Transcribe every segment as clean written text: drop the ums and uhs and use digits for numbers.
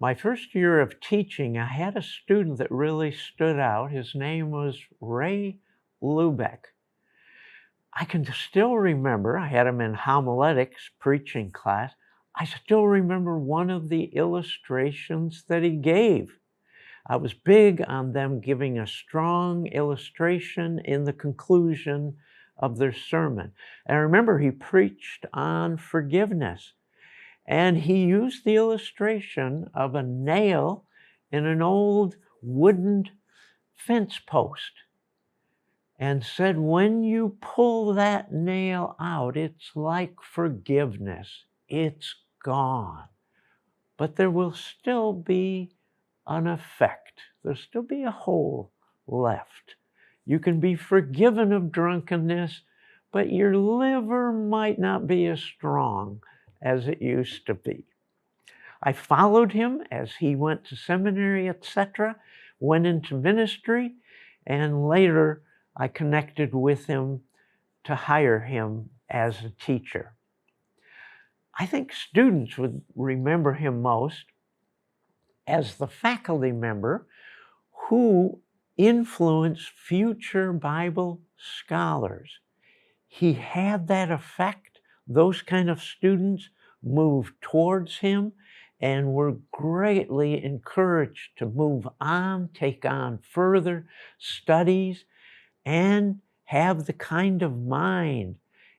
My first year of teaching, I had a student that really stood out. His name was Ray Lubeck. I can still remember, I had him in homiletics preaching class. I still remember one of the illustrations that he gave. I was big on them giving a strong illustration in the conclusion of their sermon. And I remember he preached on forgiveness. And he used the illustration of a nail in an old wooden fence post and said, when you pull that nail out, it's like forgiveness. It's gone. But there will still be an effect. There'll still be a hole left. You can be forgiven of drunkenness, but your liver might not be as strong as it used to be. I followed him as he went to seminary, etc., went into ministry, and later I connected with him to hire him as a teacher. I think students would remember him most as the faculty member who influenced future Bible scholars. He had that effect. Those kind of students moved towards him and were greatly encouraged to move on, take on further studies, and have the kind of mind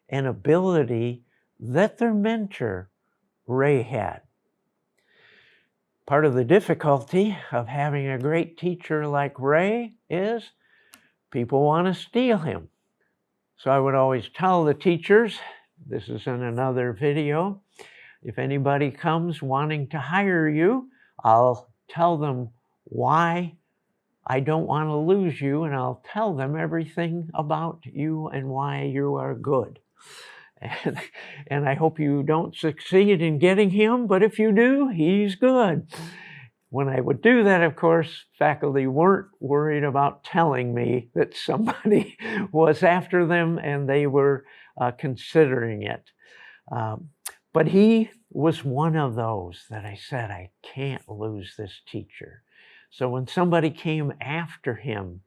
and ability that their mentor, Ray, had. Part of the difficulty of having a great teacher like Ray is people want to steal him. So I would always tell the teachers, this is in another video, if anybody comes wanting to hire you, I'll tell them why I don't want to lose you, and I'll tell them everything about you and why you are good. And I hope you don't succeed in getting him, but if you do, he's good. When I would do that, of course, faculty weren't worried about telling me that somebody was after them and they were considering it. But he was one of those that I said, I can't lose this teacher. So when somebody came after him,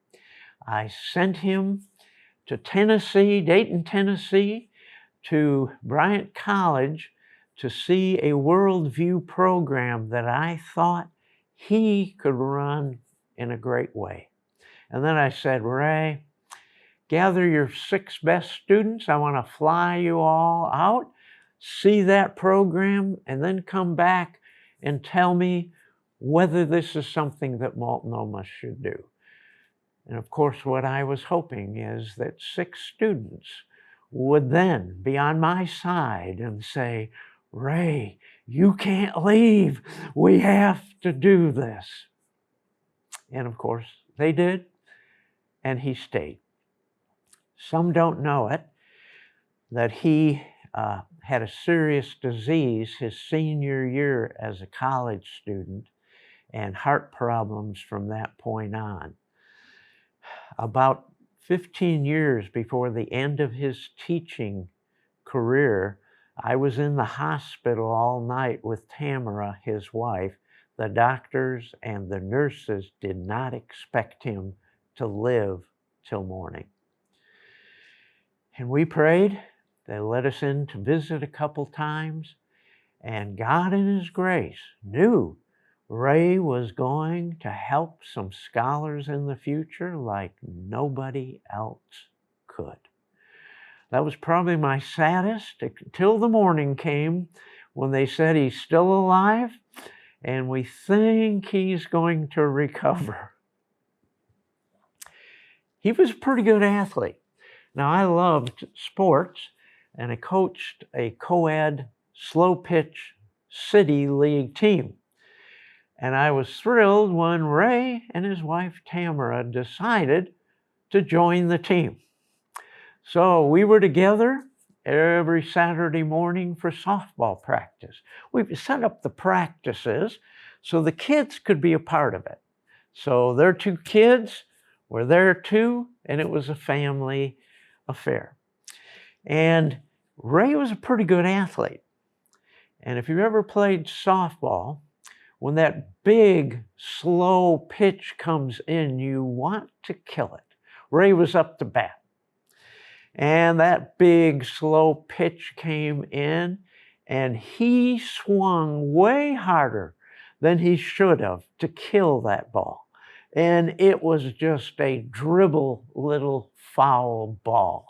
I sent him to Tennessee, Dayton, Tennessee, to Bryant College to see a worldview program that I thought he could run in a great way. And then I said, Ray, gather your 6 best students. I want to fly you all out, see that program, and then come back and tell me whether this is something that Multnomah should do. And of course, what I was hoping is that 6 students would then be on my side and say, Ray, you can't leave. We have to do this. And of course, they did, and he stayed. Some don't know it, that he had a serious disease his senior year as a college student and heart problems from that point on. About 15 years before the end of his teaching career, I was in the hospital all night with Tamara, his wife. The doctors and the nurses did not expect him to live till morning. And we prayed. They let us in to visit a couple times. And God in His grace knew Ray was going to help some scholars in the future like nobody else could. That was probably my saddest until the morning came when they said he's still alive and we think he's going to recover. He was a pretty good athlete. Now, I loved sports, and I coached a co-ed slow pitch city league team. And I was thrilled when Ray and his wife Tamara decided to join the team. So we were together every Saturday morning for softball practice. We set up the practices so the kids could be a part of it. So their 2 kids were there too, and it was a family affair. And Ray was a pretty good athlete. And if you've ever played softball, When that big, slow pitch comes in, you want to kill it. Ray was up to bat. And that big, slow pitch came in, and he swung way harder than he should have to kill that ball. And it was just a dribble little foul ball.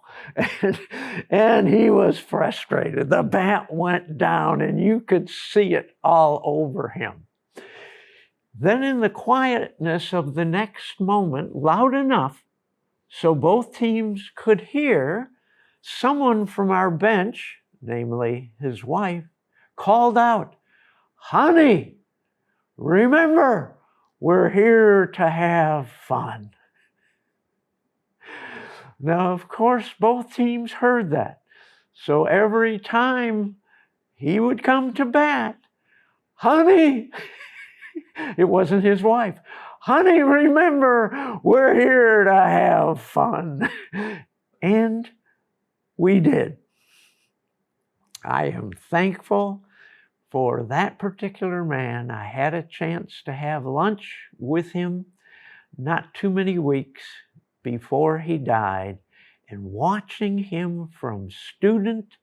And he was frustrated. The bat went down, and you could see it all over him. Then in the quietness of the next moment, loud enough so both teams could hear, someone from our bench, namely his wife, called out, "Honey, remember, we're here to have fun." Now, of course, both teams heard that. So every time he would come to bat, "Honey," it wasn't his wife, "Honey, remember, we're here to have fun." And we did. I am thankful for that particular man. I had a chance to have lunch with him not too many weeks before he died, and watching him from student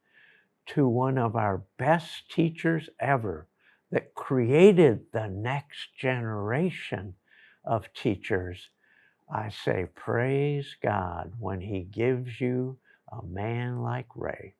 to one of our best teachers ever that created the next generation of teachers, I say, praise God when He gives you a man like Ray.